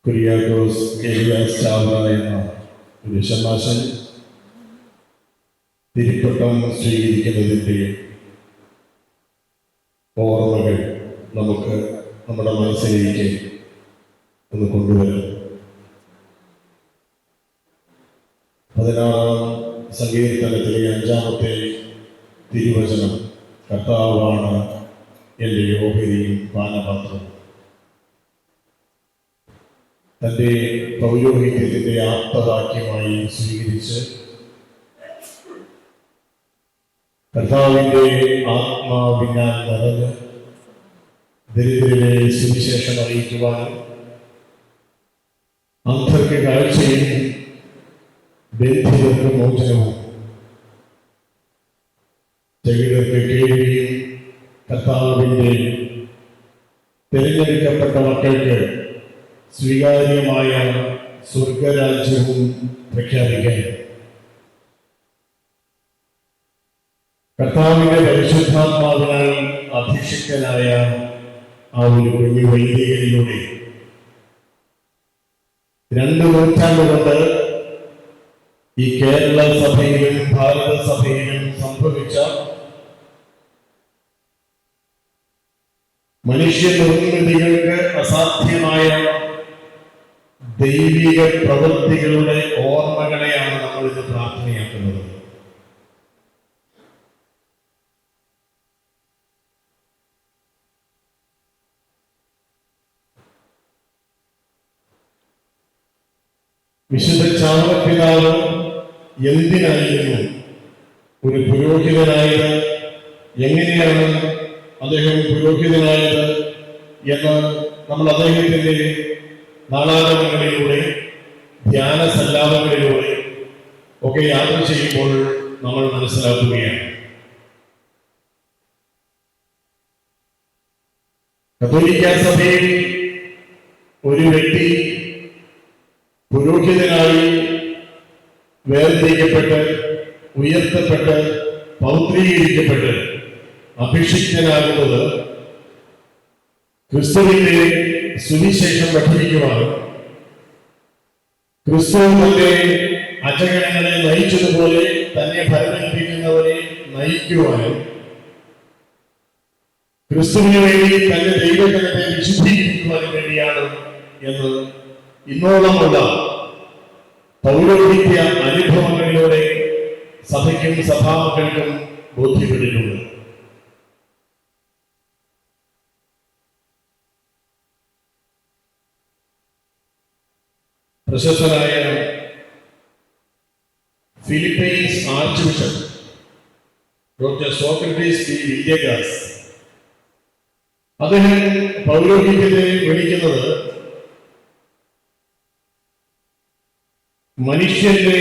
കുര്യാക്കോസ് ഏലിയാസ് ചാവറ എന്ന ഒരു ശമാശൻ തിരുപ്പട്ടം സ്വീകരിക്കുന്നതിൻ്റെ ഓർമ്മകൾ നമുക്ക് നമ്മുടെ മനസ്സിലേക്ക് ഒന്ന് കൊണ്ടുവരാം. 16-ാം സങ്കീർത്തനത്തിലെ 5-ാമത്തെ തിരുവചനം, കർത്താവാണ് എൻ്റെ ഓഹരിയും പാനപാത്രവും. തൻ്റെ പൗരോഹിത്യത്തിൻ്റെ ആപ്തവാക്യമായി സ്വീകരിച്ച് കർത്താവിൻ്റെ ആത്മാവിനാൽ നിറഞ്ഞ് ദരിദ്രരെ സുവിശേഷം അറിയിക്കുവാനും അന്ധർക്ക് കാഴ്ചയും ബന്ധിതർക്ക് മോചനവും ചെകിടർക്ക് കേൾവിയും കർത്താവിൻ്റെ തിരഞ്ഞെടുക്കപ്പെട്ട മക്കൾക്ക് സ്വീകാര്യമായ സ്വർഗരാജ്യവും പ്രഖ്യാപിക്കാൻ കർത്താവിന്റെ പരിശുദ്ധാത്മാവിനാൽ അഭിഷിക്തനായ ആ ഒരു കുഞ്ഞു വൈദികനിലൂടെ 2 നൂറ്റാണ്ടുകൊണ്ട് ഈ കേരള സഭയിലും ഭാരത സഭയിലും സംഭവിച്ച മനുഷ്യ നിർമ്മിതികൾക്ക് അസാധ്യമായ ദൈവിക പ്രവൃത്തികളുടെ ഓർമ്മകളെയാണ് നമ്മൾ ഇത് പ്രാർത്ഥനയാക്കുന്നത്. വിശുദ്ധ ചാവറപ്പിതാവ് എന്തിനായിരുന്നു ഒരു പുരോഹിതനായത്, എങ്ങനെയാണ് അദ്ദേഹം പുരോഹിതനായത് എന്ന് നമ്മൾ അദ്ദേഹത്തിന്റെ നാടാകങ്ങളിലൂടെ ധ്യാന സല്ലാപങ്ങളിലൂടെ ഒക്കെ യാത്ര ചെയ്യുമ്പോൾ നമ്മൾ മനസ്സിലാക്കുകയാണ്. കത്തോലിക്ക സഭയിൽ ഒരു വ്യക്തി പുരോഹിതനായി വേർതിരിക്കപ്പെട്ട് ഉയർത്തപ്പെട്ട് പൗത്രീകരിക്കപ്പെട്ട് അഭിഷിക്തനാകുന്നത് ക്രിസ്തുവിന്റെ സുവിശേഷം പഠിപ്പിക്കുവാനും ക്രിസ്തു തന്റെ അജഗണങ്ങളെ നയിച്ചതുപോലെ തന്നെ ഭരണമേൽപ്പിക്കുന്നവരെ നയിക്കുവാനും ക്രിസ്തുവിന് വേണ്ടി തന്റെ ദൈവജനത്തെ വിശുദ്ധീകരിക്കുവാനും വേണ്ടിയാണ് എന്ന് ഇന്നോളമുള്ള പൗരോഹിത്യ അനുഭവങ്ങളിലൂടെ സഭയ്ക്കും സഭാമക്കൾക്കും ബോധ്യപ്പെട്ടിട്ടുണ്ട്. പ്രശസ്തനായ Philippines archbishop doctor Socrates P Villegas അദ്ദേഹം പൗരോഹിത്യത്തെ വിളിക്കുന്നത് മനുഷ്യന്റെ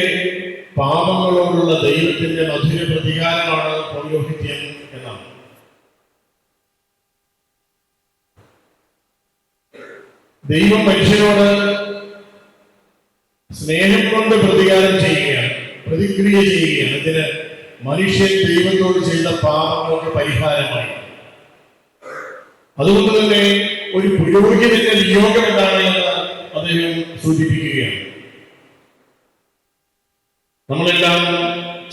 പാപങ്ങളോടുള്ള ദൈവത്തിന്റെ മധുര പ്രതികാരമാണ് പൗരോഹിത്യം എന്നാണ്. ദൈവം മനുഷ്യനോട് സ്നേഹം കൊണ്ട് പ്രതികാരം ചെയ്യുകയാണ്, പ്രതിക്രിയ ചെയ്യുകയാണ്. ഇതിന് മനുഷ്യൻ ദൈവത്തോട് ചെയ്ത പാപങ്ങൾക്ക് പരിഹാരമായി. അതുകൊണ്ട് തന്നെ ഒരു പുരോഹിതന്റെ നിയോഗം എന്താണ് എന്ന് അദ്ദേഹം സൂചിപ്പിക്കുകയാണ്. നമ്മളെല്ലാം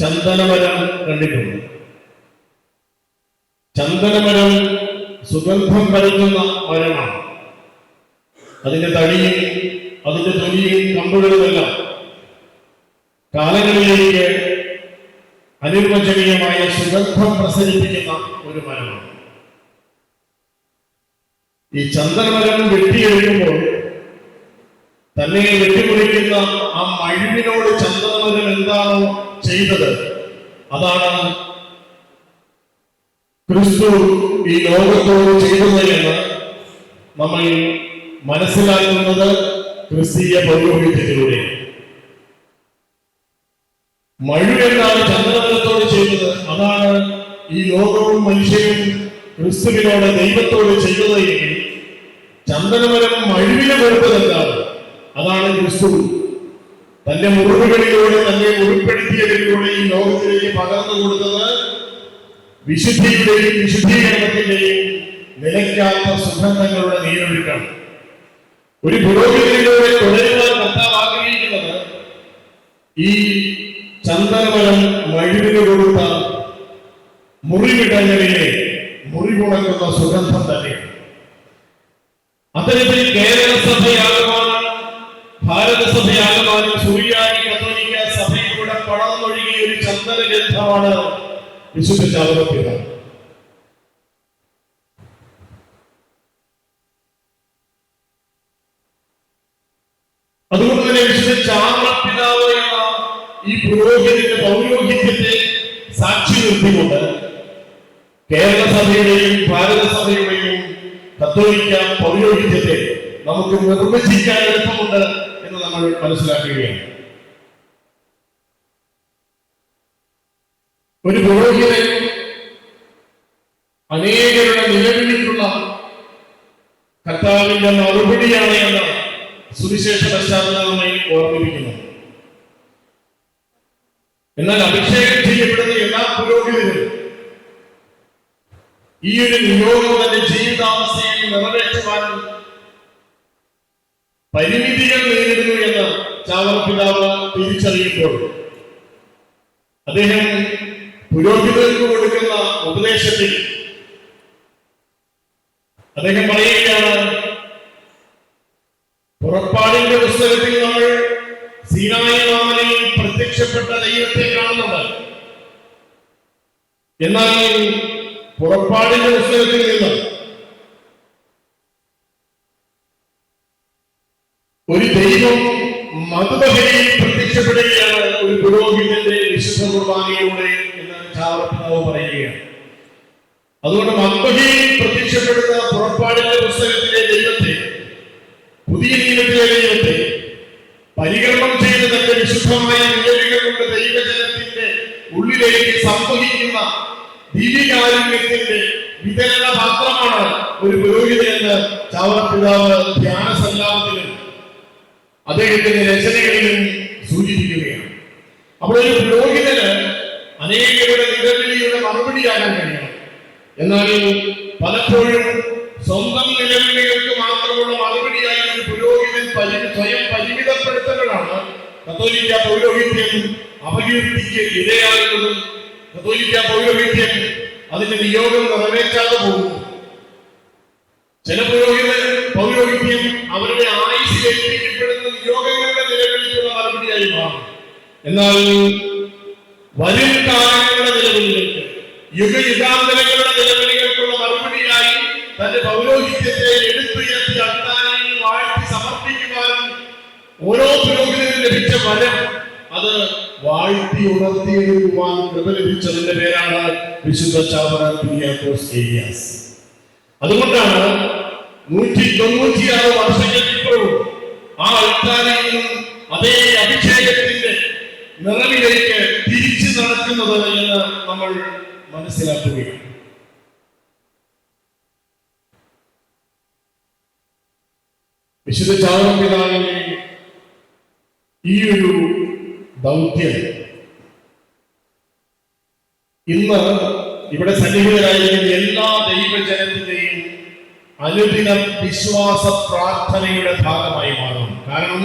ചന്ദനമരം കണ്ടിട്ടുണ്ട്. ചന്ദനമരം സുഗന്ധം പരത്തുന്ന മരമാണ്. അതിന്റെ തടിയും അതിന്റെ തൊലിയും കമ്പുകളുമെല്ലാം കാലങ്ങളിലേക്ക് അനിർവചനീയമായ സുഗന്ധം പ്രസരിപ്പിക്കുന്ന ഒരു മരമാണ്. ഈ ചന്ദനമരം വെട്ടിയെടുക്കുമ്പോൾ തന്നെ വെട്ടിമുറിക്കുന്ന ആ മഴുവിനോട് ചന്ദനമരം എന്താണോ ചെയ്തത്, അതാണ് ക്രിസ്തു ഈ ലോകത്തോട് ചെയ്തത് എന്ന് നമ്മൾ മനസ്സിലാക്കുന്നത് ക്രിസ്തീയ പൗരോഹിത്യത്തിലൂടെ. മഴു എന്താണ് ചന്ദനമരത്തോട് ചെയ്തത്, അതാണ് ഈ ലോകവും മനുഷ്യരും ക്രിസ്തുവിനോട് ദൈവത്തോട് ചെയ്തത് എങ്കിൽ ചന്ദനമരം മഴുവിനെ കൊടുത്തതെന്താണ്, അതാണ് ക്രിസ്തു തന്റെ മുറിവുകളിലൂടെ തന്നെ ഉൾപ്പെടുത്തിയതിലൂടെ ഈ ലോകത്തിലേക്ക് പകർന്നു കൊടുത്തത് വിശുദ്ധിയുടെയും വിശുദ്ധീകരണത്തിന്റെയും നിലയ്ക്കാത്ത സുഗന്ധങ്ങളുടെ നീരൊഴുക്കാണ്. ഒരു പുരോഗതിയിലൂടെ ഈ ചന്ദനമരം മഴുവിന് കൊടുത്ത മുറിവിടങ്ങളിലെ മുറിവുണക്കുന്ന സുഗന്ധം തന്നെയാണ്. അത്തരത്തിൽ കേരള സഭയാകമാനം, ഭാരത സഭയാകമാനം, സുറിയാനി കത്തോലിക്ക സഭയിലൂടെ പടർന്നൊഴുകിയ ഒരു ചന്ദന ഗന്ധമാണ് വിശുദ്ധ ചാവറപ്പിതാവ്. അതുകൊണ്ട് തന്നെ വിശുദ്ധ ചാവറപ്പിതാവ് എന്ന ഈ പുരോഹിതന്റെ പൗരോഹിത്യത്തെ സാക്ഷി നിർത്തിക്കൊണ്ട് കേരള സഭയുടെയും ഭാരത സഭയുടെയും കത്തോലിക്ക പൗരോഹിത്യത്തെ നമുക്ക് നിർവചിക്കാൻ എളുപ്പമുണ്ട് എന്ന് നമ്മൾ മനസ്സിലാക്കുകയാണ്. ഒരു പുരോഹിതൻ അനേകരുടെ നിലവിളിക്കുള്ള കർത്താവിന്റെ മറുപടിയാണ് എന്ന് സുവിശേഷ പശ്ചാത്തലമായി ഓർമ്മിപ്പിക്കുന്നു. എന്നാൽ അഭിഷേകം ചെയ്യപ്പെടുന്ന എല്ലാ പുരോഹിതരും ഈ ഒരു നിയോഗം തന്റെ ജീവിതാവസ്ഥയിൽ നിറവേറ്റുവാൻ പരിമിതികൾ നേരിടുന്നു എന്ന് ചാവറപ്പിതാവ് തിരിച്ചറിയുമ്പോൾ അദ്ദേഹം പുരോഹിതർക്ക് കൊടുക്കുന്ന ഉപദേശത്തിൽ അദ്ദേഹം പറയുകയാണ്, പുറപ്പാടിന്റെ പുസ്തകത്തിൽ നമ്മൾ സീനായി മാമലയിൽ പ്രത്യക്ഷപ്പെട്ട ദൈവത്തെ കാണുന്നുണ്ട്. എന്നാൽ പുറപ്പാടിന്റെ പുസ്തകത്തിൽ നിന്ന് ഒരു ദൈവം മധുബഹയിൽ പ്രത്യക്ഷപ്പെടുകയാണ് ഒരു പുരോഹിതന്റെ വിശുദ്ധ കുർബാനയിലൂടെ എന്ന് ചാവറപ്പിതാവ് പറയുകയാണ്. അതുകൊണ്ട് മധുബഹയിൽ പ്രത്യക്ഷപ്പെടുന്ന പുറപ്പാടിന്റെ പുസ്തകത്തിലെ ദൈവത്തെ, പുതിയ നിയമത്തിലെ ദൈവത്തെ പരികർമ്മം ചെയ്ത് തന്റെ വിശുദ്ധമായ നിലവികൾ കൊണ്ട് ദൈവജനത്തിന്റെ ഉള്ളിലേക്ക് സംവഹിക്കുന്ന ദിവ്യകാരുണ്യത്തിന്റെ വിതരണ പാത്രമാണ് ഒരു പുരോഹിതൻ എന്ന് ചാവറപ്പിതാവ് ധ്യാന സല്ലാപത്തിലും അദ്ദേഹത്തിന്റെ രചനകളിലും സൂചിപ്പിക്കുകയാണ്. അപ്പോൾ ഒരു പുരോഹിതന് അനേകരുടെ നിലവിളിയുടെ മറുപടിയാകാൻ കഴിയണം. എന്നാൽ പലപ്പോഴും സ്വന്തം നിലവിളികൾക്ക് മാത്രമുള്ള മറുപടിയായി ഒരു പുരോഹിതൻ സ്വയം പരിമിതപ്പെടുത്തലാണ് കത്തോലിക്ക പൗരോഹിത്യം അപകീർത്തിക്ക് ഇരയാകുന്നതും കത്തോലിക്ക പൗരോഹിത്യം അതിന്റെ നിയോഗം നിറവേറ്റാതെ പോകും. ചില പൗരോഹിത്യം അവരുടെ ആയുസ്സിൽ ഏൽപ്പിക്കപ്പെടുന്ന നിയോഗങ്ങളുടെ നിലവിളിക്കുള്ള മറുപടിയായി മാറും. എന്നാൽ വരും കാലങ്ങളുടെ നിലവിളികൾക്ക്, യുഗയുഗാന്തരങ്ങളുടെ നിലവിളികൾക്കുള്ള മറുപടിയായി തന്റെ പൗരോഹിത്യത്തെ എടുത്തുയർത്തി അൾത്താരയിൽ വാഴ്ത്തി സമർപ്പിക്കുവാനും ഓരോ പുരോഹിതനും ലഭിച്ച വരം അത് വാഴ്ത്തി ഉണർത്തിയെഴുതുവാൻ കൃപ ലഭിച്ചതിന്റെ പേരാണ് വിശുദ്ധ ചാവറ കുര്യാക്കോസ് ഏലിയാസ്. അതുകൊണ്ടാണ് 196 വർഷങ്ങൾക്കിപ്പുറവും ആ അൾത്താരയിൽ നിന്നും അതേ അഭിഷേകത്തിന്റെ നിറവിലേക്ക് തിരിച്ചു നടക്കുന്നത് എന്ന് നമ്മൾ മനസ്സിലാക്കുകയാണ്. വിശുദ്ധ ചാവറപ്പിതാവിന്റെ ഈ ഒരു ദൗത്യം ഇന്ന് ഇവിടെ സന്നിഹിതരായിരിക്കുന്ന എല്ലാ ദൈവജനത്തിന്റെയും അനുദിന വിശ്വാസ പ്രാർത്ഥനയുടെ ഭാഗമായി മാറും. കാരണം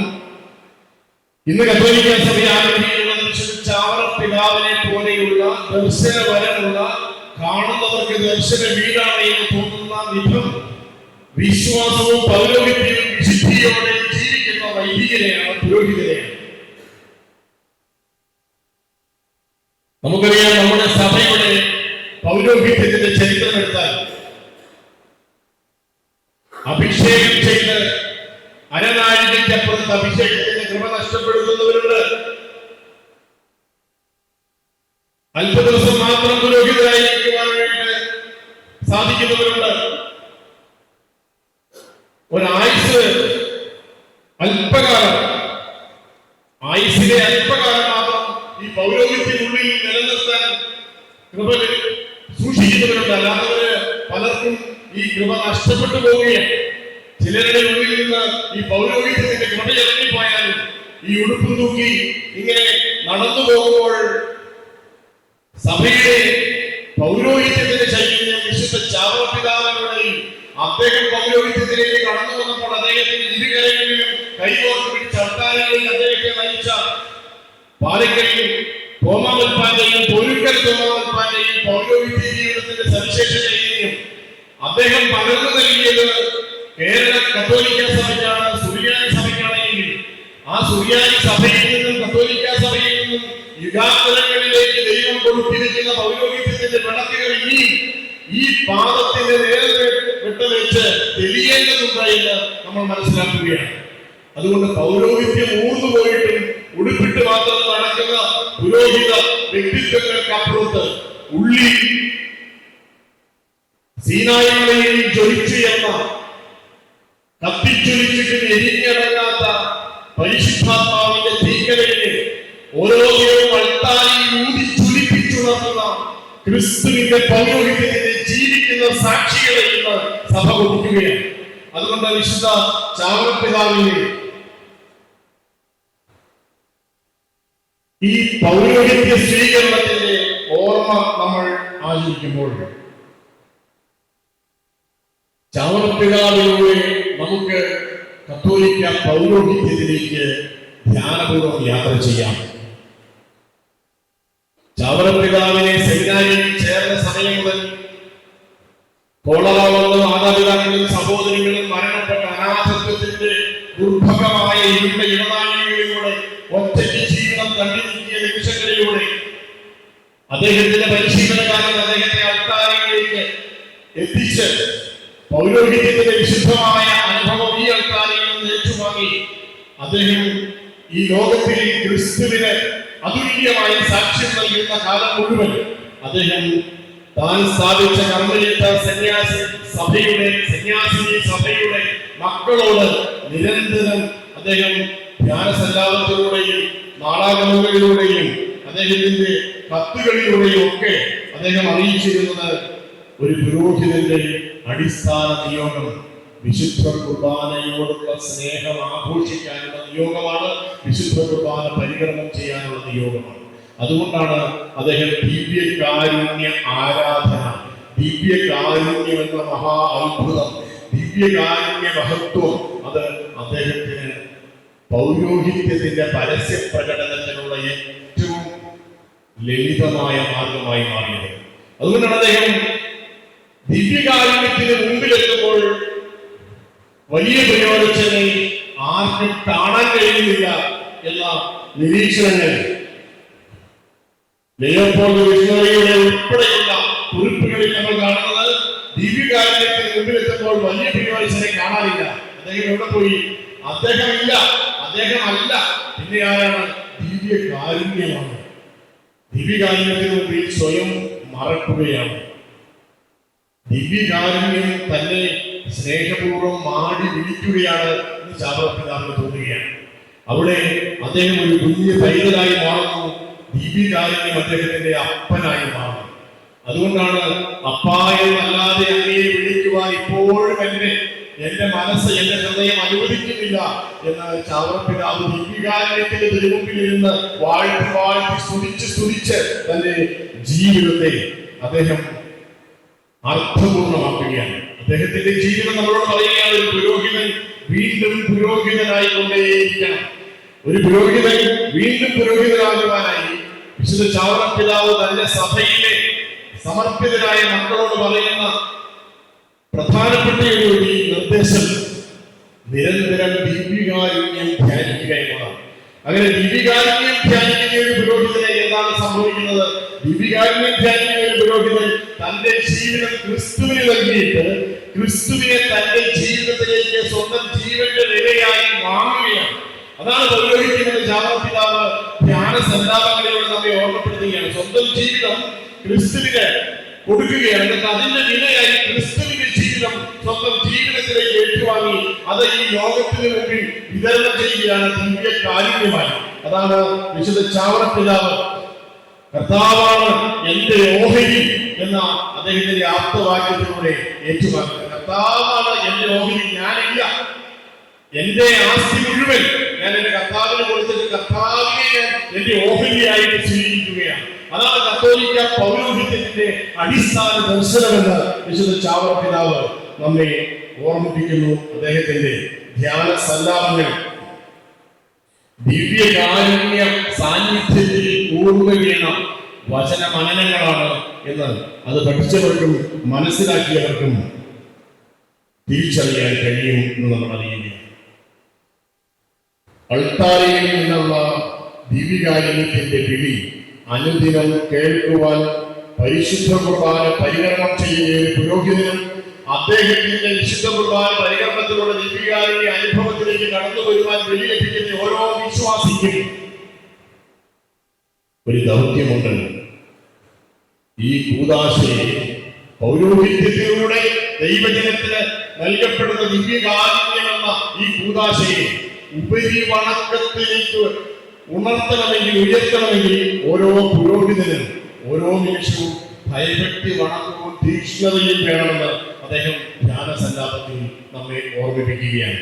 ഇന്ന് കത്തോലിക്ക സഭ ആഗ്രഹിക്കുന്നത് വിശുദ്ധ ചാവറപ്പിതാവിനെ പോലെയുള്ള ദർശനപരമുള്ള, കാണുന്നവർക്ക് ദർശന വീടാണ് എന്ന് തോന്നുന്ന വിധം വിശ്വാസവും പൗരോഹിത്യവും വിശുദ്ധിയോടെ ജീവിക്കുന്ന വൈദികരെയാണ്, പുരോഹിതരെയാണ്. നമുക്കറിയാം, നമ്മുടെ സഭയുടെ പൗരോഹിത്യത്തിന്റെ ചരിത്രം എടുത്താൽ അഭിഷേകം ചെയ്ത് അരനാഴികയ്ക്കപ്പുറത്ത് അഭിഷേകത്തിന്റെ കൃപ നഷ്ടപ്പെടുത്തുന്നവരുണ്ട്. അല്പ ദിവസം മാത്രം പുരോഹിതരായിരിക്കുവാനായിട്ട് സാധിക്കുന്നവരുണ്ട്. ഒരായുസ് അല്പകാലം, ആയുസിലെ അല്പകാലം മാത്രം ഈ പൗരോഹിത്യത്തിനുള്ളിൽ നിലനിർത്താൻ കൃപ സൂക്ഷിക്കുന്നവരുണ്ട്. അല്ലാത്തവര് പലർക്കും ഈ കൃപ നഷ്ടപ്പെട്ടു പോവുകയാണ്. ചിലരുടെ ഉള്ളിൽ നിന്ന് ഈ പൗരോഹിത്യത്തിന്റെ കൃപ ഇറങ്ങിപ്പോയാലും ഈ ഉടുപ്പും തൂക്കി ഇങ്ങനെ നടന്നു പോകുമ്പോൾ സഭയുടെ പൗരോഹിത്യത്തിന്റെ ചൈതന്യം വിശുദ്ധ ചാവറപ്പിതാവിനുള്ളിൽ അദ്ദേഹം പൗരോഹിത്യത്തിലേക്ക് കടന്നു വന്നപ്പോൾ അദ്ദേഹത്തിന്റെ ഇരുകരങ്ങളിലും കൈകോർത്ത് പിടിച്ച അൾത്താരകളിൽ അദ്ദേഹത്തെ നയിച്ച പാലക്കലിൽ തോമാമൽപ്പാന്റെയും പോരുക്കൽ തോമാമൽപ്പാന്റെയും പൗരോഹിത്യ ജീവിതത്തിന്റെ സവിശേഷതയെയും അദ്ദേഹം പകർന്നു നൽകിയത് കേരള കത്തോലിക്ക സഭയ്ക്കാണ്, സുറിയാനി സഭയ്ക്കാണെങ്കിൽ ആ സുറിയാനി സഭയിൽ നിന്നും കത്തോലിക്ക സഭയിൽ നിന്നും യുഗാന്തരങ്ങളിലേക്ക് ദൈവം കൊടുത്തിരിക്കുന്ന പൗരോഹിത്യത്തിന്റെ വിളക്കുകൾ ഇനിയും ഈ പാദത്തിന്റെ നേരെ വിട്ടുവെച്ച് തെളിയേണ്ടതുണ്ട് എന്ന് നമ്മൾ മനസ്സിലാക്കുകയാണ്. അതുകൊണ്ട് പൗരോഹിത്യം ഊർന്നു പോയിട്ടും ഉടുപ്പിട്ട് മാത്രം നടക്കുന്ന പുരോഹിത വ്യക്തിത്വങ്ങൾക്കപ്പുറത്ത് ഉള്ളി സീനായി മലയിൽ ജ്വലിച്ചു എന്ന കത്തിച്ചൊലിച്ചിട്ട് എരിഞ്ഞടങ്ങാത്ത പരിശുദ്ധാത്മാവിന്റെ തീക്കരയിലെ ഓരോ ദിവസവും അൾത്താരിൽ ഊതി ചുലിപ്പിച്ചുണർത്തുന്ന ക്രിസ്തുവിന്റെ പൗരോഹിത്യത്തിന്റെ ജീവിക്കുന്ന സാക്ഷികളെ ഇന്ന് സഭ കൊടുക്കുകയാണ്. അതുകൊണ്ട് വിശുദ്ധ ചാവറപ്പിതാവിനെ ഈ പൗരോഹിത്യ സ്വീകരണത്തിന്റെ ഓർമ്മ നമ്മൾ ആചരിക്കുമ്പോൾ ചാവറപ്പിതാവിലൂടെ നമുക്ക് കത്തോലിക്ക പൗരോഹിത്യത്തിലേക്ക് ധ്യാനപൂർവ്വം യാത്ര ചെയ്യാം. ചാവറപ്പിതാവിനെ സെമിനാരിയിൽ ചേർന്ന സമയം മുതൽ കോളറ വന്ന മാതാപിതാക്കളും സഹോദരികളും മരണപ്പെട്ട അനാഥത്വത്തിന്റെ ദുർഭഗമായ ഇരുണ്ട ഇടനാഴികളിലൂടെ ഒറ്റയ്ക്ക് ജീവിതം തള്ളി നീക്കിയ നിമിഷങ്ങളിലൂടെ അദ്ദേഹത്തിന്റെ പരിശീലനകാലത്ത് അദ്ദേഹത്തെ അൾത്താരയിലേക്ക് എത്തിച്ച് പൗരോഹിത്യത്തിന്റെ വിശുദ്ധമായ അനുഭവം ഈ അൾത്താരയിൽ നിന്ന് ഏറ്റുവാങ്ങി അദ്ദേഹം ഈ ലോകത്തിൽ ക്രിസ്തുവിന് അതുല്യമായി സാക്ഷ്യം നൽകുന്ന കാലം മുഴുവൻ അദ്ദേഹം താൻ സ്ഥാപിച്ച കർമ്മലിത്ത സന്യാസിനി സഭയുടെ മക്കളോട് നിരന്തരം അദ്ദേഹം ധ്യാനസല്ലാപത്തിലൂടെയും നാടാഗമങ്ങളിലൂടെയും അദ്ദേഹത്തിന്റെ കത്തുകളിലൂടെയും ഒക്കെ അദ്ദേഹം അറിയിച്ചിരുന്നത് ഒരു പുരോഹിതന്റെ അടിസ്ഥാന നിയോഗം വിശുദ്ധ കുർബാനയോടുള്ള സ്നേഹം ആഘോഷിക്കാനുള്ള നിയോഗമാണ്, വിശുദ്ധ കുർബാന പരികർമ്മം ചെയ്യാനുള്ള നിയോഗമാണ്. അതുകൊണ്ടാണ് അദ്ദേഹം ദിവ്യകാരുണ്യ ആരാധന, ദിവ്യകാരുണ്യം എന്ന മഹാ അത്ഭുതം, ദിവ്യകാരുണ്യ മഹത്വം അത് അദ്ദേഹത്തിന് പൗരോഹിത്യത്തിന്റെ പരസ്യ പ്രകടനത്തിനുള്ള ഏറ്റവും ലളിതമായ മാർഗമായി മാറിയത്. അതുകൊണ്ടാണ് അദ്ദേഹം ദിവ്യകാരുണ്യത്തിന് മുമ്പിലെത്തുമ്പോൾ വലിയ പ്രയോജനത്തെ ആർക്കും കാണാൻ കഴിയുന്നില്ല എന്ന നിരീക്ഷണങ്ങൾ ലിയോപോൾഡ് ഉൾപ്പെടെയുള്ള കുറിപ്പുകളിൽ നമ്മൾ കാണുന്നത് ദിവ്യകാരുണ്യത്തിന് മുമ്പിലെത്തുമ്പോൾ വലിയ പ്രയോജനത്തെ കാണാനില്ല. അദ്ദേഹം എവിടെ പോയി? അദ്ദേഹമില്ല, അദ്ദേഹമല്ല, പിന്നെ ആരാണ്? ദിവ്യകാരുണ്യമാണ്. ദിവ്യകാരുണ്യത്തിന് മുമ്പിൽ സ്വയം മറക്കുകയാണ്. ദിവ്യകാരുണ്യം തന്നെ സ്നേഹപൂർവ്വം മാടി വിളിക്കുകയാണ് എന്ന് ചാവറപ്പിതാവിന് തോന്നുകയാണ്. അവിടെ അദ്ദേഹം ഒരു കുഞ്ഞു പൈതലായി മാറുന്നു, ദിവ്യകാരുണ്യം അദ്ദേഹത്തിന്റെ അപ്പനായി മാറുന്നു. അതുകൊണ്ടാണ് അപ്പായെന്നല്ലാതെ അങ്ങയെ വിളിക്കുവാൻ ഇപ്പോഴും എന്റെ മനസ്സ്, എന്റെ ഹൃദയം അനുവദിക്കുന്നില്ല എന്ന് ചാവറപ്പിതാവ് ദിവ്യകാരുണ്യത്തിന്റെ തിരുമുമ്പിലിരുന്ന് വാഴ്ത്തി സ്തുതിച്ച് തന്റെ ജീവിതത്തെ അദ്ദേഹം അർത്ഥപൂർണമാക്കുകയാണ്. അദ്ദേഹത്തിന്റെ ജീവിതം നമ്മളോട് പറയുകയാണ്, ഒരു പുരോഹിതൻ വീണ്ടും പുരോഹിതനായി കൊണ്ടേയിരിക്കണം. ഒരു പുരോഹിതൻ വീണ്ടും പുരോഹിതനാകുവാനായി വിശുദ്ധ ചാവറപ്പിതാവ് തന്റെ സഭയിലെ സമർപ്പിതരായ മക്കളോട് പറയുന്ന പ്രധാനപ്പെട്ട ഒരു നിർദ്ദേശം നിരന്തരം ദിവ്യകാരുണ്യം ധ്യാനിക്കുക എന്നതാണ്. അങ്ങനെ ദിവ്യകാരുണ്യം ധ്യാനിക്കുന്ന ഒരു പുരോഹിതനെ എന്താണ് സംഭവിക്കുന്നത്? ദിവ്യകാരുണ്യം ധ്യാനിക്കുന്ന ഒരു പുരോഹിതൻ തന്റെ ജീവിതം ക്രിസ്തുവിന് നൽകിയിട്ട് ക്രിസ്തുവിനെ തന്റെ ജീവിതത്തിലേക്ക് സ്വന്തം ജീവന്റെ വിലയായി വാങ്ങുകയാണ്. അതാണ് പൗരോഹിത്യമെന്ന് ചാവറപ്പിതാവ് ധ്യാന സല്ലാപങ്ങളിലൂടെ നമ്മെ ഓർമ്മപ്പെടുത്തുകയാണ്. സ്വന്തം ജീവിതം ക്രിസ്തുവിന് കൊടുക്കുകയാണ്, എന്നിട്ട് അതിന്റെ വിലയായി ക്രിസ്തുവിന്റെ ജീവിതം സ്വന്തം ജീവിതത്തിലേക്ക് ഏറ്റുവാങ്ങി അത് ഈ ലോകത്തിന് മുമ്പിൽ വിതരണം ചെയ്യുകയാണ് ദിവ്യകാരുണ്യമായി. അതാണ് വിശുദ്ധ ചാവറപ്പിതാവ് കർത്താവാണ് എന്റെ ഓഹരി എന്ന അദ്ദേഹത്തിന്റെ ആപ്തവാക്യത്തിലൂടെ ഏറ്റുവാങ്ങുന്നത്. കർത്താവാണ് എന്റെ ഓഹരി, ഞാനില്ല. എന്റെ ആസ്തി മുഴുവൻ ഞാൻ എന്റെ കർത്താവിന് കൊടുത്തിട്ട് കർത്താവിനെ ഞാൻ എന്റെ ഓഹരിയായിട്ട് സ്വീകരിക്കുകയാണ്. അതാണ് കത്തോലിക്ക പൗരോഹിത്യത്തിന്റെ അടിസ്ഥാന ദർശനമെന്ന് വിശുദ്ധ ചാവറപ്പിതാവ് നമ്മെ ഓർമ്മിപ്പിക്കുന്നു. അദ്ദേഹത്തിന്റെ ധ്യാന സല്ലാപങ്ങൾ ദിവ്യകാരുണ്യ സാന്നിധ്യത്തിൽ ഊർന്നു വീണ വചന മനനങ്ങളാണ് എന്ന് അത് പഠിച്ചവർക്കും മനസ്സിലാക്കിയവർക്കും തിരിച്ചറിയാൻ കഴിയും എന്ന് നമ്മൾ അറിയുക. അൾത്താരയിൽ നിന്നുള്ള ദിവ്യകാരുണ്യത്തിന്റെ വിളി അനുദിനം കേൾക്കുവാൻ പരിശുദ്ധ കുർബാന പരികരണം ചെയ്യുന്ന പുരോഹിതനും അദ്ദേഹത്തിന്റെ വിശുദ്ധ കുർബാന പരികരണത്തിലുള്ള ദിവ്യകാരുണ്യ അനുഭവത്തിലേക്ക് കടന്നു വരുവാൻ വിളി ലഭിക്കുന്ന ഓരോ വിശ്വാസിക്കും ഒരു ദൗത്യമുണ്ട്. ഈ കൂദാശയെ പൗരോഹിത്യത്തിലൂടെ ദൈവജനത്തിന് നൽകപ്പെടുന്ന ദിവ്യകാരുണ്യമെന്ന ഈ കൂദാശയെ ഉപരിവണക്കത്തിലേക്ക് ഉണർത്തണമെങ്കിൽ, ഉയർത്തണമെങ്കിൽ ഓരോ പുരോഹിതനും ഓരോ നിമിഷവും ഭയഭക്തി വണക്കവും തീക്ഷ്ണതയും വേണമെന്ന് അദ്ദേഹം ധ്യാനസല്ലാപത്തിൽ നമ്മെ ഓർമ്മിപ്പിക്കുകയാണ്.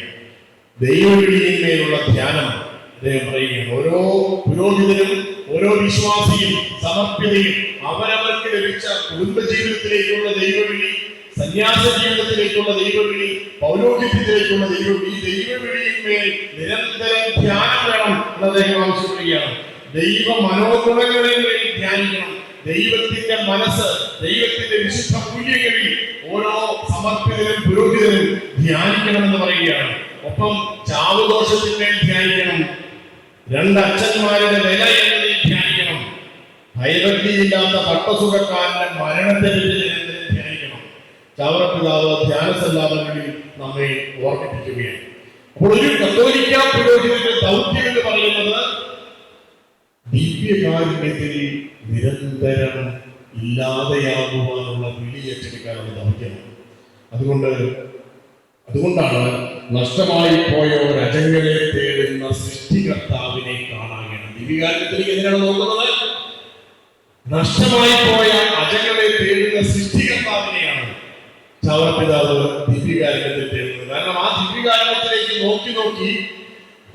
ദൈവവിളിയിന്മേലുള്ള ധ്യാനം അദ്ദേഹം പറയുകയാണ്. ഓരോ പുരോഹിതനും ഓരോ വിശ്വാസിയും സമർപ്പിതയും അവരവർക്ക് ലഭിച്ച കുടുംബജീവിതത്തിലേക്കുള്ള ദൈവവിളി, സന്യാസ ജീവിതത്തിലേക്കുള്ള ദൈവവിളി, പൗരോഹിത്യത്തിലേക്കുള്ള ദൈവവിളി, ദൈവവിളിയിന്മേൽ നിരന്തരം ധ്യാനം വേണം എന്ന് അദ്ദേഹം ആവശ്യപ്പെടുകയാണ്. ദൈവ മനോഗുണങ്ങളെ ധ്യാനിക്കണം. ദൈവത്തിന്റെ മനസ്സ്, ദൈവത്തിന്റെ വിശുദ്ധ മൂല്യങ്ങളിൽ ഓരോ സമർപ്പിതനും പുരോഹിതനും ധ്യാനിക്കണമെന്ന് പറയുകയാണ്. ഒപ്പം ചാവുദോഷത്തിന്മേൽ ധ്യാനിക്കണം. രണ്ടച്ഛന്മാരുടെ വില എന്നതിൽ ധ്യാനിക്കണം. ഭയഭക്തിയില്ലാത്ത പട്ടസുഖക്കാരന്റെ മരണത്തെ ധ്യാനിക്കണം. ചാവറപ്പിതാവ് ധ്യാനസല്ലാപങ്ങളിൽ നമ്മെ ഓർമ്മിപ്പിക്കുകയാണ്. അപ്പോൾ ഒരു കത്തോലിക്ക പുരോഹിതന്റെ ദൗത്യം എന്ന് പറയുന്നത് ദിവ്യകാരുണ്യത്തിൽ നിരന്തരം ഇല്ലാതെയാകുവാനുള്ള വിളി ഏറ്റെടുക്കാനുള്ള ദൗത്യമാണ്. അതുകൊണ്ടാണ് നഷ്ടമായി പോയ ഒരജങ്ങളെ തേടുന്ന സൃഷ്ടികർത്താവിനെ കാണാനാണ്. ദിവ്യകാരുണ്യത്തിലേക്ക് എന്തിനാണ് നോക്കുന്നത്? നഷ്ടമായി പോയ അജങ്ങളെ തേടുന്ന സൃഷ്ടികർത്താവിനെയാണ് ചാവറപ്പിതാവ് ദിവ്യകാരുണ്യത്തിൽ തേടുന്നത്. കാരണം ആ ദിവ്യകാരുണ്യത്തിലേക്ക് നോക്കി നോക്കി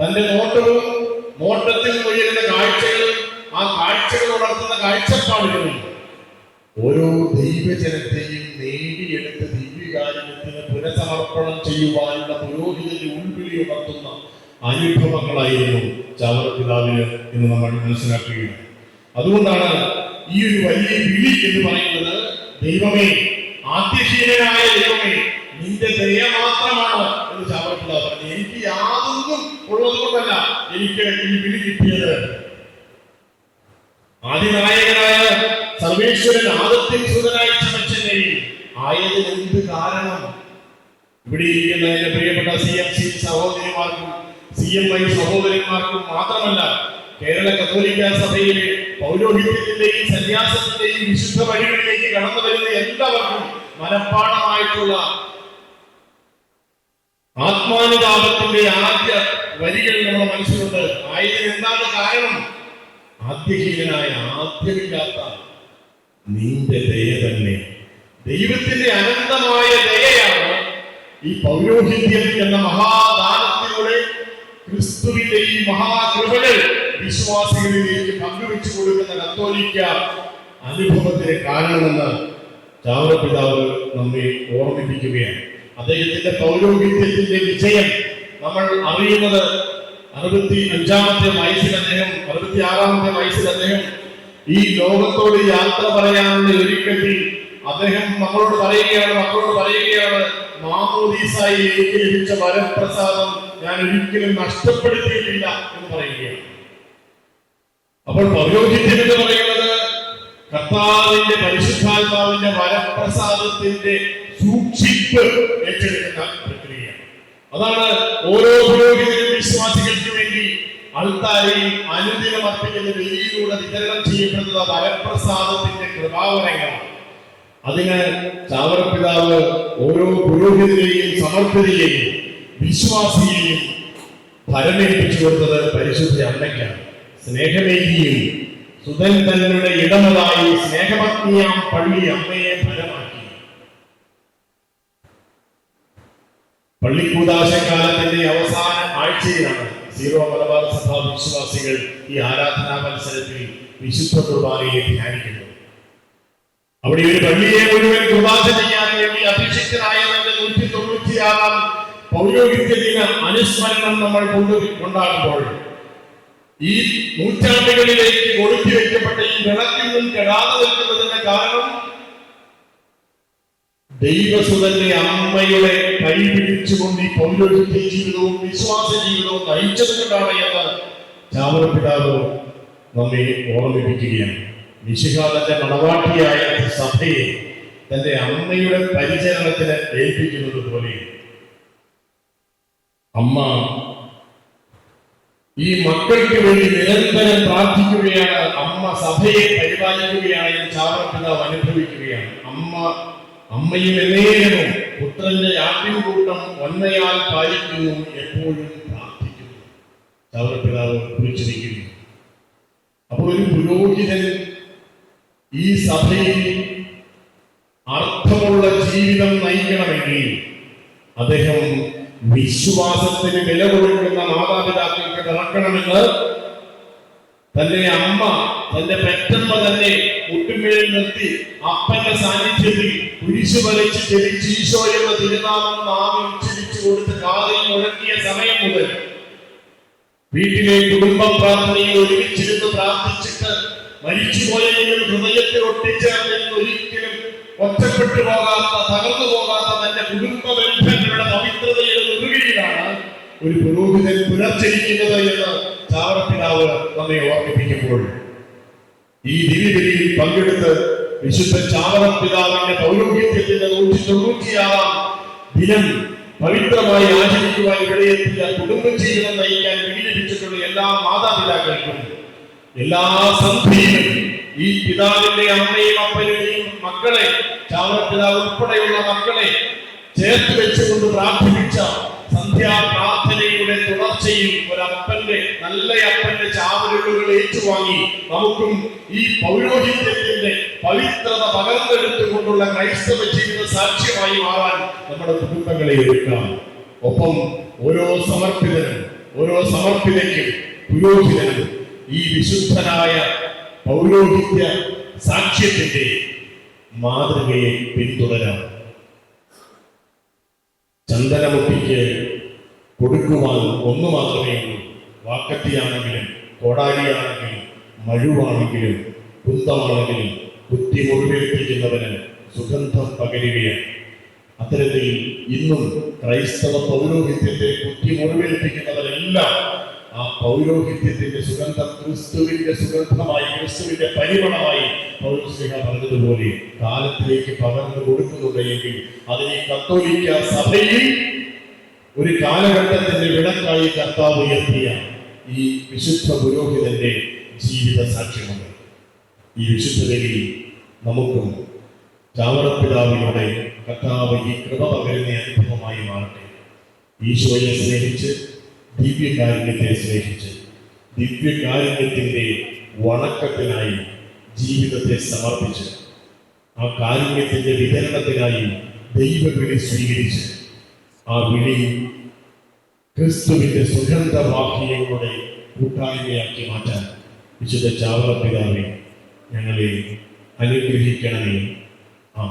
തന്റെ നോട്ടത്തിൽ ഉയരുന്ന കാഴ്ചകളും ആ കാഴ്ചകൾ ഉണർത്തുന്ന കാഴ്ചപ്പാടുകളും ഓരോ ദൈവജനത്തെയും നേടിയെടുത്ത ദിവ്യകാരുണ്യത്തിന് പുനഃസമർപ്പണം ചെയ്യുവാനുള്ള പുരോഹിതന്റെ ഉൾവിളി ഉണർത്തുന്ന അനുഭവങ്ങളായിരുന്നു ചാവറപ്പിതാവിന് എന്ന് നമ്മൾ മനസ്സിലാക്കുകയാണ്. അതുകൊണ്ടാണ് ഈ ഒരു വലിയ വിളി എന്ന് പറയുന്നത്, ദൈവമേ, ആദ്യശീലനായ ദൈവമേ, നിന്റെ ദയ മാത്രമാണ് എന്ന് ചാവറപ്പിതാവ് പറഞ്ഞു. എനിക്ക് യാതൊന്നും ഉള്ളത് കൊണ്ടല്ല എനിക്ക് ഈ വിളി കിട്ടിയത്. ആദിനായകനായ സർവേശ്വരൻ ആദത്തിൽ സുതനായി ചമച്ചെന്നെയും ആയതിന് എന്ത് കാരണം? ഇവിടെ ഇരിക്കുന്ന എന്റെ പ്രിയപ്പെട്ട CMC സഹോദരിമാർക്കും CMI സഹോദരന്മാർക്കും മാത്രമല്ല, കേരള കത്തോലിക്ക സഭയിലെ പൗരോഹിത്യത്തിന്റെയും സന്യാസത്തിന്റെയും വിശുദ്ധ വഴികളിലേക്ക് കടന്നു വരുന്ന എല്ലാവർക്കും മനഃപ്പാഠമായിട്ടുള്ള ആത്മാനുതാപത്തിന്റെ ആദ്യ വരികൾ നമ്മുടെ മനസ്സിലുണ്ട്. ആയതിന് എന്താണ് കാരണം? ആദ്യഹീനനായ, ആദ്യമില്ലാത്ത നിന്റെ ദയ തന്നെ. ദൈവത്തിന്റെ അനന്തമായ ദയയാണ് ഈ പൗരോഹിത്യം എന്ന മഹാദാനത്തിലൂടെ ക്രിസ്തുവിന്റെ ഈ മഹാകൃപകൾ വിശ്വാസികളിലേക്ക് പങ്കുവെച്ചു കൊടുക്കുന്ന കത്തോലിക്ക അനുഭവത്തിന് കാരണമെന്ന് ചാവറപ്പിതാവ് നമ്മെ ഓർമ്മിപ്പിക്കുകയാണ്. അദ്ദേഹത്തിന്റെ പൗരോഹിത്യത്തിന്റെ വിജയം നമ്മൾ അറിയുന്നത് 65-ാമത്തെ വയസ്സിൽ അദ്ദേഹം 66-ാമത്തെ വയസ്സിൽ അദ്ദേഹം ഈ ലോകത്തോട് യാത്ര പറയാനുള്ള ഒരുക്കത്തിൽ അദ്ദേഹം മക്കളോട് പറയുകയാണ്, മാമോദീസായി എനിക്ക് ലഭിച്ച വരപ്രസാദം ഞാൻ ഒരിക്കലും നഷ്ടപ്പെടുത്തിയിട്ടില്ല എന്ന് പറയുകയാണ്. അപ്പോൾ പൗരോഹിത്യം എന്ന് പറയുന്നത് കർത്താവിന്റെ പരിശുദ്ധാത്മാവിന്റെ വരപ്രസാദത്തിന്റെ സൂക്ഷിപ്പ് ഏറ്റെടുക്കുന്ന പ്രക്രിയയാണ്. അതാണ് ഓരോ പുരോഹിതനും വിശ്വാസികൾക്ക് വേണ്ടി അൾത്താരയിൽ അനുദിനം അർപ്പിക്കുന്ന ബലിയിലൂടെ വിതരണം ചെയ്യപ്പെടുന്ന വരപ്രസാദത്തിന്റെ കൃപാവരങ്ങളാണ്. അതിന് ചാവറപ്പിതാവ് ഓരോ പുരോഹിതരെയും സമർപ്പിതയെയും വിശ്വാസിയെയും ഫലമേൽപ്പിച്ചു കൊടുത്തത് പരിശുദ്ധ അമ്മയ്ക്കാണ്. സ്നേഹമേകിയും സുതൻ തങ്ങളുടെ ഇടമതായി സ്നേഹപത്നിയാം പള്ളി അമ്മയെ ഫലമാക്കി. പള്ളിക്കൂദാശക്കാലത്തിന്റെ അവസാന ആഴ്ചയിലാണ് സീറോ മലബാർ സഭ വിശ്വാസികൾ ഈ ആരാധനാ മത്സരത്തിൽ വിശുദ്ധ കുർബാനയെ ധ്യാനിക്കുന്നത്. അവിടെ ഒരു പള്ളിയെ മുഴുവൻ കുർബാന ചെയ്യാൻ വേണ്ടി അഭിഷിക്തനായ 196-ാം പൗരോഹിത്യ ദിന അനുസ്മരണം നമ്മൾ കൊണ്ടാടുമ്പോൾ ഈ നൂറ്റാണ്ടുകളിലേക്ക് ഒഴുക്കി വെക്കപ്പെട്ട ഈ വിളക്കിൽ നിന്നും കെടാതെ നിൽക്കുന്നതിന്റെ കാരണം ദൈവസുതന്റെ അമ്മയുടെ കൈ പിടിച്ചുകൊണ്ട് ഈ പൗരോഹിത്യ ജീവിതവും വിശ്വാസ ജീവിതവും നയിച്ചത് കൊണ്ടാണ് എന്ന് ചാവറപിതാവ് നമ്മെ ഓർമ്മിപ്പിക്കുകയാണ്. മിശിഹ തന്റെ മണവാട്ടിയായ സഭയെ തന്റെ അമ്മയുടെ പരിചരണത്തിന് ഏൽപ്പിക്കുന്നത് പോലെ അമ്മ ഈ മക്കൾക്ക് വേണ്ടി നിരന്തരം പ്രാർത്ഥിക്കുകയാണ്. അമ്മ സഭയെ പരിപാലിക്കുകയാണ് എന്ന് ചാവറപിതാവ് അനുഭവിക്കുകയാണ്. അമ്മയും എന്നേരവും പുത്രന്റെ ആട്ടിൻകൂട്ടം ഒന്നയാൽ പാലിക്കുന്നു, എപ്പോഴും പ്രാർത്ഥിക്കുന്നു. ചാവറപിതാവ് കുറിച്ചിരിക്കുന്നു. അപ്പോൾ ഒരു പുരോഹിതൻ ഈ സഭയിൽ അർത്ഥമുള്ള ജീവിതം നയിക്കണമെങ്കിൽ അദ്ദേഹം വിശ്വാസത്തിന് വില കൊടുക്കുന്ന മാതാപിതാക്കൾക്ക് നടക്കണമെന്ന് തന്റെ അമ്മ, തന്റെ പെറ്റമ്മ തന്നെ മുട്ടുമേൽ നിർത്തി അപ്പന്റെ സാന്നിധ്യത്തിൽ കുരിശു വലിച്ച് ജനിച്ച് ഈശോ എന്ന തിരുനാമം നാമം ഉച്ചരിച്ചു കൊടുത്ത് കാതിൽ മുഴക്കിയ സമയം മുതൽ വീട്ടിലെ കുടുംബ പ്രാർത്ഥനയിൽ ഒരുമിച്ചിരുന്ന് പ്രാർത്ഥിച്ചിട്ട് മരിച്ചുപോയെങ്കിലും ഹൃദയത്തിൽ ഒട്ടിച്ചേർന്നെങ്കിൽ ഒരിക്കലും ഒറ്റപ്പെട്ടു പോകാത്ത, തകർന്നു പോകാത്ത തന്റെ കുടുംബ ബന്ധങ്ങളുടെ പവിത്രതയുടെ നെറുകയിലാണ് ഒരു പുരോഹിതൻ പുനർജനിക്കുന്നത് എന്ന് ചാവറപിതാവ് നമ്മെ ഓർമ്മിപ്പിക്കുമ്പോൾ ഈ ദിവ്യബലിയിൽ പങ്കെടുത്ത് വിശുദ്ധ ചാവറപിതാവിന്റെ പൗരോഹിത്യത്തിന്റെ 196 ദിനം പവിത്രമായി ആചരിക്കുവാൻ ഇവിടെയെത്തിയ കുടുംബജീവിതം നയിക്കാൻ വിനിയോഗിച്ചിട്ടുള്ള എല്ലാ മാതാപിതാക്കൾക്കും എല്ലാ സന്ധിയിലും ഈ പിതാവിന്റെ അമ്മയും അപ്പനെയും മക്കളെ, ചാവറപിതാവ് ഉൾപ്പെടെയുള്ള മക്കളെ ചേർത്ത് വെച്ചുകൊണ്ട് പ്രാർത്ഥിപ്പിച്ച സന്ധ്യാ പ്രാർത്ഥനയുടെ തുടർച്ചയിൽ ഒരപ്പന്റെ, നല്ല അപ്പന്റെ ചാവരുകൾ ഏറ്റുവാങ്ങി നമുക്കും ഈ പൗരോഹിത്യത്തിന്റെ പവിത്രത പകർന്നെടുത്തുകൊണ്ടുള്ള ക്രൈസ്തവ ജീവിത സാക്ഷ്യമായി മാറാൻ നമ്മുടെ കുടുംബങ്ങളെ ഒരുക്കാം. ഒപ്പം ഓരോ സമർപ്പിതനും, ഓരോ സമർപ്പിതയ്ക്കും, പുരോഹിതനും ഈ വിശുദ്ധനായ പൗരോഹിത്യ സാക്ഷ്യത്തിന്റെ മാതൃകയെ പിന്തുടരാം. ചന്ദനമുട്ടിക്ക് കൊടുക്കുവാൻ ഒന്ന് മാത്രമേ ഉള്ളൂ. വാക്കത്തിയാണെങ്കിലും, കോടാലിയാണെങ്കിലും, മഴുവാണെങ്കിലും, കുന്തമാണെങ്കിലും കുത്തി മുറിവേൽപ്പിക്കുന്നവന് സുഗന്ധം പകരുകയാണ്. അത്തരത്തിൽ ഇന്നും ക്രൈസ്തവ പൗരോഹിത്യത്തെ കുത്തി മുറിവേൽപ്പിക്കുന്നവരെല്ലാം ആ പൗരോഹിത്യത്തിന്റെ സുഗന്ധം ക്രിസ്തുവിന്റെ സുഗന്ധമായി, ക്രിസ്തുവിന്റെ പരിമളമായി പൗലോസ്ലീഹ പറഞ്ഞതുപോലെ കാലത്തിലേക്ക് പകർന്നു കൊടുക്കുന്നുണ്ടെങ്കിൽ അതിനെ കത്തോലിക്ക സഭയിൽ ഒരു കാലഘട്ടത്തിന്റെ വിളക്കായി കർത്താവ് ഉയർത്തിയ ഈ വിശുദ്ധ പുരോഹിതന്റെ ജീവിത സാക്ഷ്യമുണ്ട്. ഈ വിശുദ്ധതയിൽ നമുക്കും ചാവറപിതാവിലൂടെ കർത്താവ് ഈ കൃപ പകരുന്ന അനുഭവമായി മാറട്ടെ. ഈശോയെ സ്നേഹിച്ച്, ദിവ്യകാരുണ്യത്തെ സ്നേഹിച്ച്, ദിവ്യകാരുണ്യത്തിന്റെ വണക്കത്തിനായി ജീവിതത്തെ സമർപ്പിച്ച്, ആ കാരുണ്യത്തിന്റെ വിതരണത്തിനായി ദൈവവിളി സ്വീകരിച്ച്, ആ വിളി ക്രിസ്തുവിന്റെ സുഗന്ധവാക്യങ്ങളുടെ കൂട്ടായ്മയാക്കി മാറ്റാൻ വിശുദ്ധ ചാവറപിതാവേ ഞങ്ങളെ അനുഗ്രഹിക്കണമേ. ആ